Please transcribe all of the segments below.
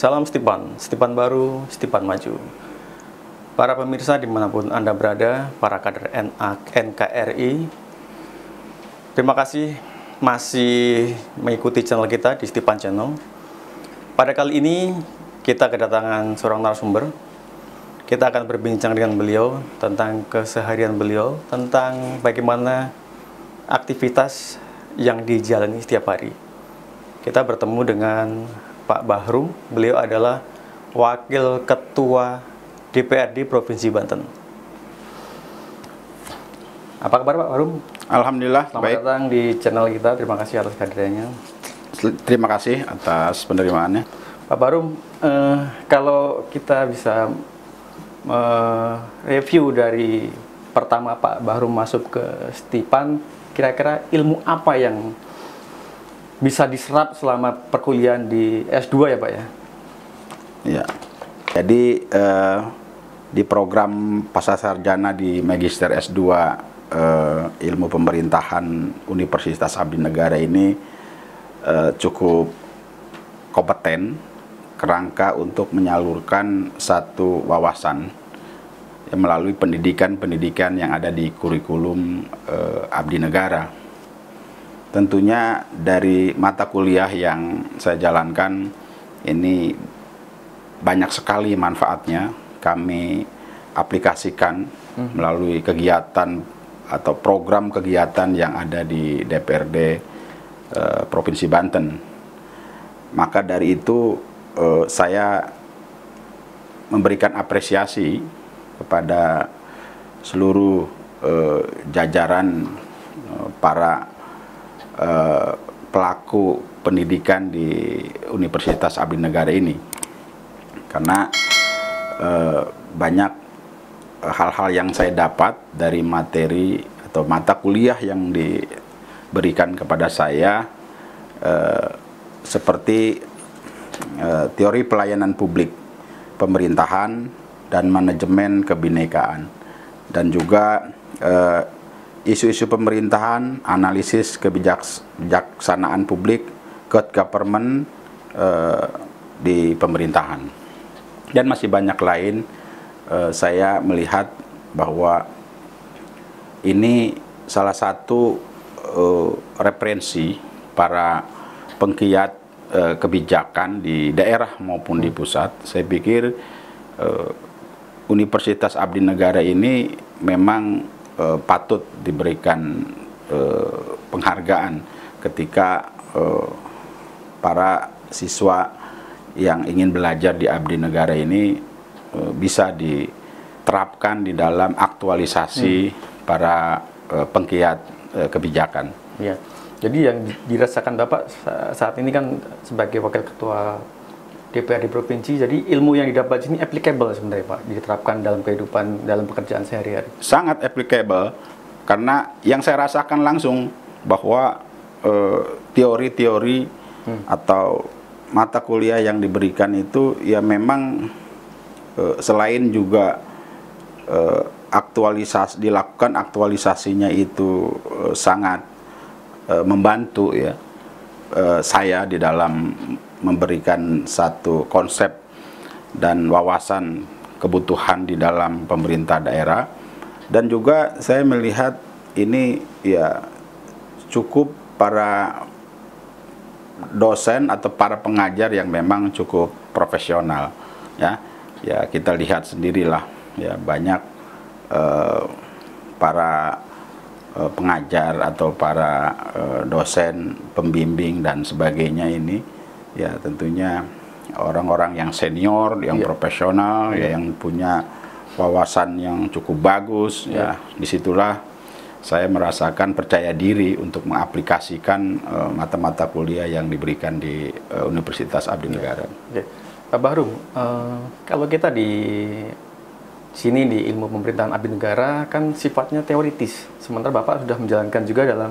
Salam Stipan, Stipan baru, Stipan maju. Para pemirsa dimanapun Anda berada, para kader NKRI, terima kasih masih mengikuti channel kita di Stipan Channel. Pada kali ini kita kedatangan seorang narasumber. Kita akan berbincang dengan beliau tentang keseharian beliau, tentang bagaimana aktivitas yang dijalani setiap hari. Kita bertemu dengan Pak Bahrum. Beliau adalah Wakil Ketua DPRD Provinsi Banten. Apa kabar Pak Bahrum? Alhamdulillah, Selamat baik. datang di channel kita. Terima kasih atas kehadirannya. Terima kasih atas penerimaannya. Pak Bahrum, kalau kita bisa review dari pertama Pak Bahrum masuk ke Stipan, kira-kira ilmu apa yang bisa diserap selama perkuliahan di S2 ya Pak ya? Ya. Jadi di program pascasarjana di Magister S2 Ilmu Pemerintahan Universitas Abdi Negara ini cukup kompeten kerangka untuk menyalurkan satu wawasan melalui pendidikan yang ada di kurikulum Abdi Negara. Tentunya dari mata kuliah yang saya jalankan ini banyak sekali manfaatnya kami aplikasikan melalui kegiatan atau program kegiatan yang ada di DPRD Provinsi Banten. Maka dari itu saya memberikan apresiasi kepada seluruh jajaran para pelaku pendidikan di Universitas Abdi Negara ini, karena banyak hal-hal yang saya dapat dari materi atau mata kuliah yang diberikan kepada saya, seperti teori pelayanan publik, pemerintahan dan manajemen kebinekaan, dan juga isu-isu pemerintahan, analisis kebijaksanaan publik, good government di pemerintahan, dan masih banyak lain. Saya melihat bahwa ini salah satu referensi para penggiat kebijakan di daerah maupun di pusat. Saya pikir Universitas Abdi Negara ini memang patut diberikan penghargaan ketika para siswa yang ingin belajar di Abdi Negara ini bisa diterapkan di dalam aktualisasi para penggiat kebijakan. Ya. Jadi yang dirasakan Bapak saat ini kan sebagai Wakil Ketua DPRD Provinsi, jadi ilmu yang didapat ini applicable sebenarnya Pak, diterapkan dalam kehidupan, dalam pekerjaan sehari-hari. Sangat applicable, karena yang saya rasakan langsung bahwa teori-teori atau mata kuliah yang diberikan itu ya memang selain juga dilakukan aktualisasinya itu sangat membantu ya saya di dalam memberikan satu konsep dan wawasan kebutuhan di dalam pemerintah daerah, dan juga saya melihat ini ya cukup para dosen atau para pengajar yang memang cukup profesional ya. Ya kita lihat sendirilah ya, banyak para pengajar atau para dosen, pembimbing dan sebagainya ini ya tentunya orang-orang yang senior, yang profesional, ya, yang punya wawasan yang cukup bagus ya. Disitulah saya merasakan percaya diri untuk mengaplikasikan mata-mata kuliah yang diberikan di Universitas Abdi Negara. Pak Bahrum, kalau kita di sini di ilmu pemerintahan Abdi Negara kan sifatnya teoritis, sementara Bapak sudah menjalankan juga dalam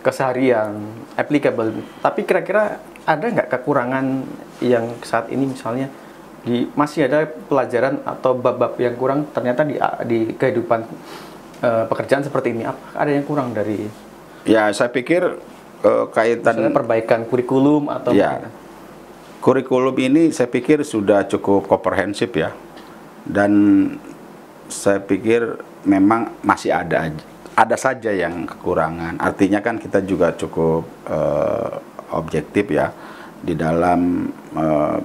keseharian applicable. Tapi kira-kira ada nggak kekurangan yang saat ini misalnya masih ada pelajaran atau bab-bab yang kurang ternyata di kehidupan pekerjaan seperti ini? Apa ada yang kurang dari? Ya saya pikir kaitan misalnya perbaikan kurikulum atau ya. Kurikulum ini saya pikir sudah cukup komprehensif ya, dan saya pikir memang masih ada saja yang kekurangan. Artinya kan kita juga cukup objektif ya di dalam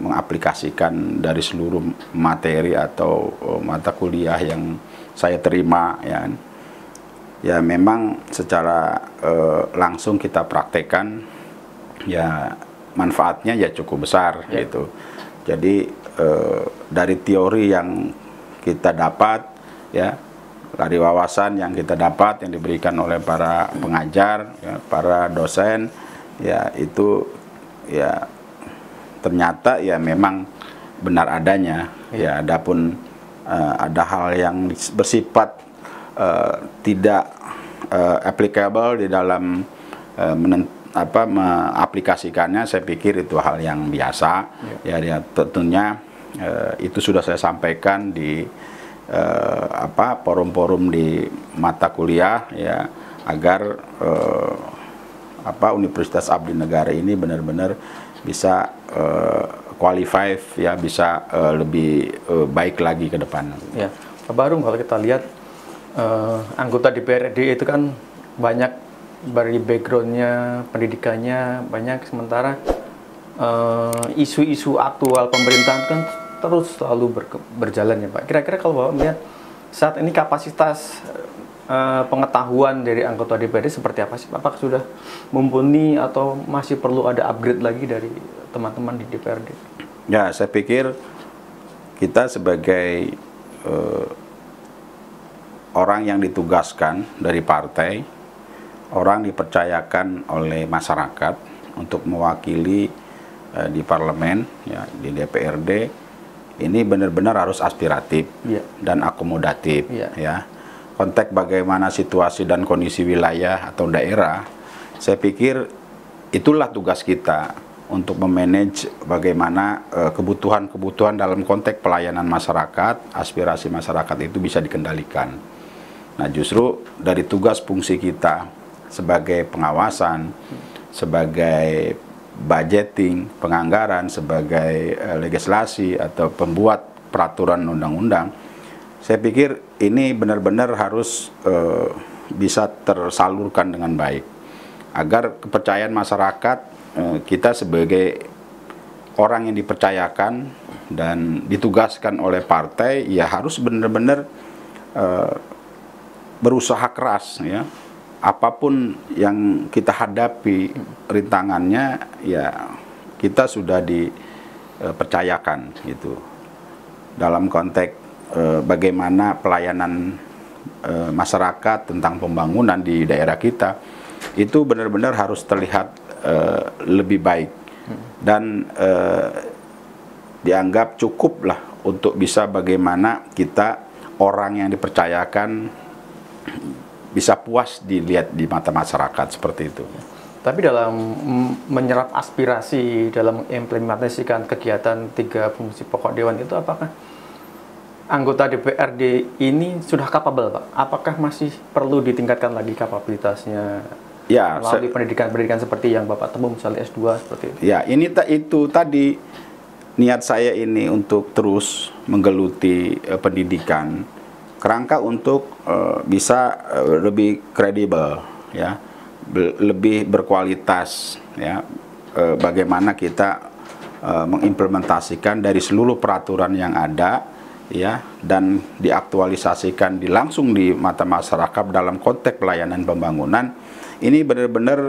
mengaplikasikan dari seluruh materi atau mata kuliah yang saya terima ya. Ya memang secara langsung kita praktekkan ya manfaatnya ya cukup besar gitu. Jadi dari teori yang kita dapat ya, dari wawasan yang kita dapat yang diberikan oleh para pengajar, ya, para dosen, ya itu ya ternyata ya memang benar adanya. Ya, adapun ada hal yang bersifat tidak applicable di dalam mengaplikasikannya, saya pikir itu hal yang biasa. Ya tentunya itu sudah saya sampaikan di forum-forum di mata kuliah ya, agar Universitas Abdi Negara ini benar-benar bisa qualified ya, bisa lebih baik lagi ke depan. Ya, Pak Barum, kalau kita lihat anggota DPRD itu kan banyak dari backgroundnya, pendidikannya banyak, sementara isu-isu aktual pemerintahan kan terus selalu berjalan ya Pak. Kira-kira kalau Bapak melihat saat ini kapasitas pengetahuan dari anggota DPRD seperti apa sih? Apakah sudah mumpuni atau masih perlu ada upgrade lagi dari teman-teman di DPRD? Ya, saya pikir kita sebagai orang yang ditugaskan dari partai, orang dipercayakan oleh masyarakat untuk mewakili di parlemen, ya, di DPRD, ini benar-benar harus aspiratif dan akomodatif. Ya. Konteks bagaimana situasi dan kondisi wilayah atau daerah, saya pikir itulah tugas kita untuk memanage bagaimana kebutuhan-kebutuhan dalam konteks pelayanan masyarakat, aspirasi masyarakat itu bisa dikendalikan. Nah, justru dari tugas fungsi kita sebagai pengawasan, sebagai budgeting, penganggaran, sebagai legislasi atau pembuat peraturan undang-undang, saya pikir ini benar-benar harus bisa tersalurkan dengan baik, agar kepercayaan masyarakat, kita sebagai orang yang dipercayakan dan ditugaskan oleh partai, ya harus benar-benar berusaha keras ya. Apapun yang kita hadapi rintangannya, ya kita sudah dipercayakan gitu. Dalam konteks bagaimana pelayanan masyarakat tentang pembangunan di daerah kita, itu benar-benar harus terlihat lebih baik dan dianggap cukup lah untuk bisa bagaimana kita orang yang dipercayakan bisa puas dilihat di mata masyarakat, seperti itu. Tapi dalam menyerap aspirasi, dalam mengimplementasikan kegiatan 3 fungsi pokok Dewan itu, apakah anggota DPRD ini sudah capable, Pak? Apakah masih perlu ditingkatkan lagi kapabilitasnya? Ya, melalui pendidikan-pendidikan seperti yang Bapak temui, misalnya S2 seperti itu. Ya, itu tadi niat saya ini untuk terus menggeluti pendidikan, kerangka untuk bisa lebih kredibel ya, lebih berkualitas ya, bagaimana kita mengimplementasikan dari seluruh peraturan yang ada ya, dan diaktualisasikan langsung di mata masyarakat dalam konteks pelayanan pembangunan. Ini benar-benar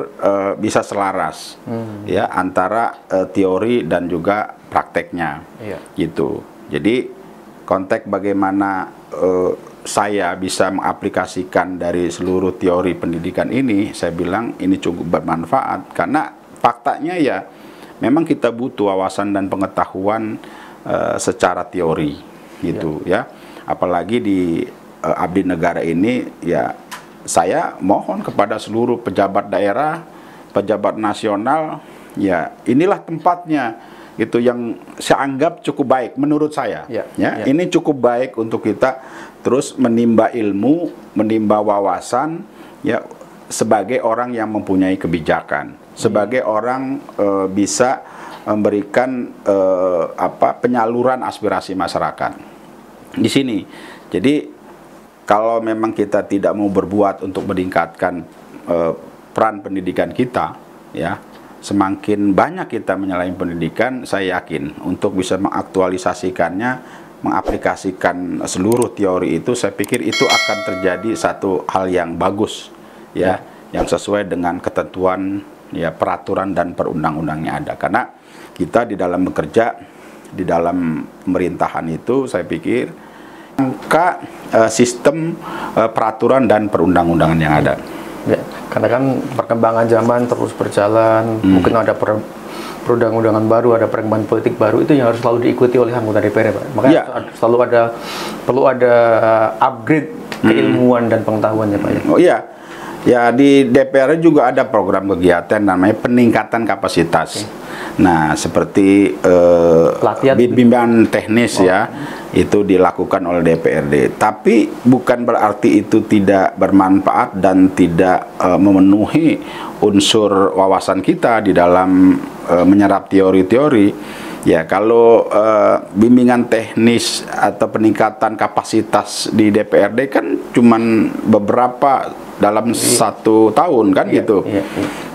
bisa selaras ya antara teori dan juga prakteknya gitu. Jadi konteks bagaimana saya bisa mengaplikasikan dari seluruh teori pendidikan ini, saya bilang ini cukup bermanfaat, karena faktanya ya memang kita butuh wawasan dan pengetahuan secara teori gitu ya. Apalagi di Abdi Negara ini, ya saya mohon kepada seluruh pejabat daerah, pejabat nasional, ya inilah tempatnya gitu, yang saya anggap cukup baik menurut saya. Ini cukup baik untuk kita terus menimba ilmu, menimba wawasan ya, sebagai orang yang mempunyai kebijakan, sebagai orang bisa memberikan penyaluran aspirasi masyarakat di sini. Jadi kalau memang kita tidak mau berbuat untuk meningkatkan peran pendidikan kita, ya, semakin banyak kita menyalahi pendidikan, saya yakin untuk bisa mengaktualisasikannya, mengaplikasikan seluruh teori itu, saya pikir itu akan terjadi satu hal yang bagus, ya, yang sesuai dengan ketentuan, ya, peraturan dan perundang-undangnya ada. Karena kita di dalam bekerja, di dalam pemerintahan itu, saya pikir angka sistem peraturan dan perundang-undangan yang ada. Ya, karena kan perkembangan zaman terus berjalan, mungkin ada perundang-undangan baru, ada perkembangan politik baru, itu yang harus selalu diikuti oleh anggota DPR, Pak. Makanya selalu perlu ada upgrade keilmuan dan pengetahuannya, Pak. Oh iya, ya di DPR juga ada program kegiatan namanya peningkatan kapasitas. Nah, seperti bimbingan teknis, ya, itu dilakukan oleh DPRD. Tapi bukan berarti itu tidak bermanfaat dan tidak memenuhi unsur wawasan kita di dalam menyerap teori-teori. Ya, kalau bimbingan teknis atau peningkatan kapasitas di DPRD kan cuman beberapa dalam 1 tahun kan, gitu.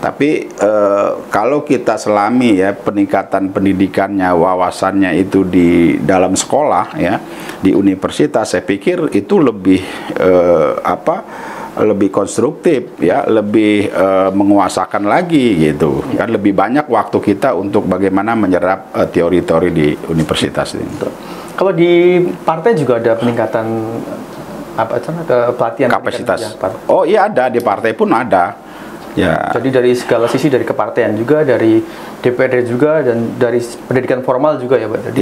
Tapi kalau kita selami, ya, peningkatan pendidikannya, wawasannya itu di dalam sekolah, ya, di universitas, saya pikir itu lebih lebih konstruktif, ya, lebih menguasakan lagi, gitu. Kan lebih banyak waktu kita untuk bagaimana menyerap teori-teori di universitas ini. Kalau di partai juga ada peningkatan pelatihan kapasitas. Oh iya, ada di partai pun ada. Ya. Jadi dari segala sisi, dari kepartaian juga, dari DPRD juga, dan dari pendidikan formal juga, ya, Pak. Jadi,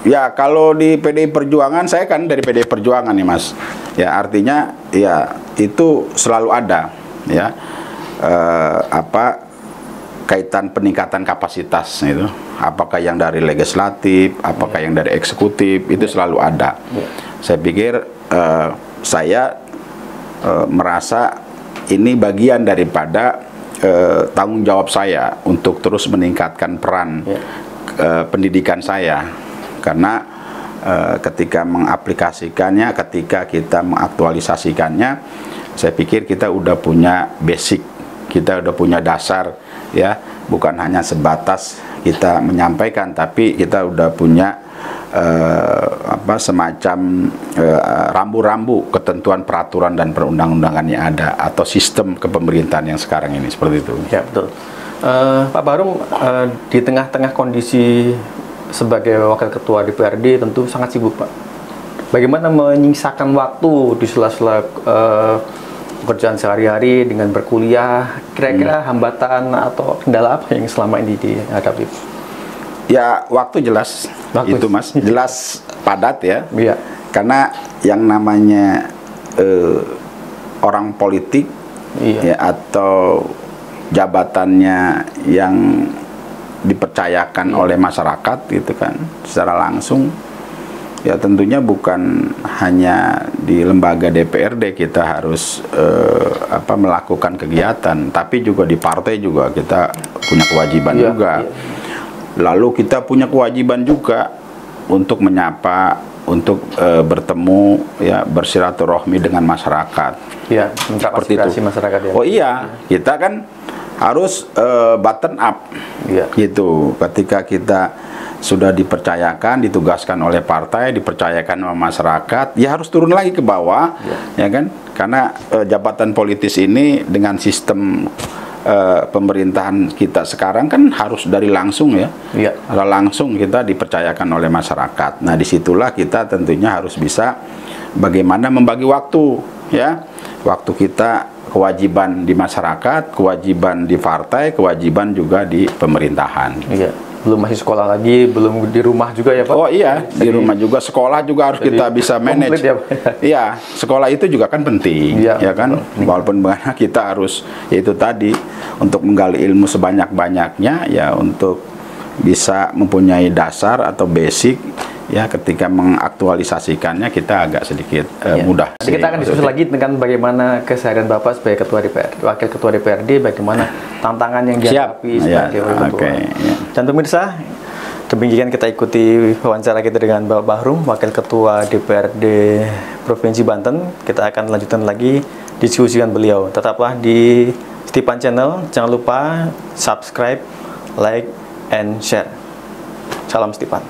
ya, kalau di PDI Perjuangan, saya kan dari PDI Perjuangan nih, Mas. Ya, artinya ya itu selalu ada, ya, kaitan peningkatan kapasitas itu. Apakah yang dari legislatif, apakah yang dari eksekutif, itu selalu ada. Saya pikir saya merasa ini bagian daripada tanggung jawab saya untuk terus meningkatkan peran pendidikan saya, karena ketika mengaplikasikannya, ketika kita mengaktualisasikannya, saya pikir kita udah punya basic, kita udah punya dasar, ya, bukan hanya sebatas kita menyampaikan, tapi kita udah punya semacam rambu-rambu ketentuan peraturan dan perundang-undangan yang ada, atau sistem kepemerintahan yang sekarang ini, seperti itu. Ya, betul. Pak Barung, di tengah-tengah kondisi sebagai wakil ketua DPRD tentu sangat sibuk, Pak. Bagaimana menyisakan waktu di sela-sela pekerjaan sehari-hari dengan berkuliah? Kira-kira hambatan atau kendala apa yang selama ini dihadapi? Ya, waktu jelas, itu, Mas, jelas padat, ya. Iya. Karena yang namanya orang politik, ya, atau jabatannya yang dipercayakan oleh masyarakat, gitu kan, secara langsung, ya, tentunya bukan hanya di lembaga DPRD kita harus melakukan kegiatan, tapi juga di partai juga kita punya kewajiban juga. Lalu kita punya kewajiban juga untuk menyapa, untuk bertemu, ya, bersilaturahmi dengan masyarakat. Ya, seperti itu. Masyarakat, ya. Oh iya, kita kan harus button up, gitu. Ketika kita sudah dipercayakan, ditugaskan oleh partai, dipercayakan sama masyarakat, ya harus turun lagi ke bawah, ya kan? Karena jabatan politis ini dengan sistem pemerintahan kita sekarang kan harus dari langsung, ya, langsung kita dipercayakan oleh masyarakat. Nah, disitulah kita tentunya harus bisa bagaimana membagi waktu, ya, waktu kita, kewajiban di masyarakat, kewajiban di partai, kewajiban juga di pemerintahan. Iya. Belum masih sekolah lagi, belum di rumah juga, ya, Pak? Oh iya, di rumah juga, sekolah juga harus kita bisa manage. Ya, Pak? Iya, sekolah itu juga kan penting, ya kan? Walaupun kita harus, yaitu tadi, untuk menggali ilmu sebanyak-banyaknya, ya, untuk bisa mempunyai dasar atau basic ya ketika mengaktualisasikannya kita agak sedikit mudah. Nanti kita akan diskusi lagi dengan bagaimana keseharian Bapak sebagai Ketua DPRD, Wakil Ketua DPRD, bagaimana tantangan yang dihadapi sebagai Wakil Ketua. Dan pemirsa, demikian kita ikuti wawancara kita dengan Bapak Bahrum, Wakil Ketua DPRD Provinsi Banten. Kita akan lanjutkan lagi diskusi dengan beliau. Tetaplah di Stepan Channel, jangan lupa subscribe, like, and share. Salam Stepan.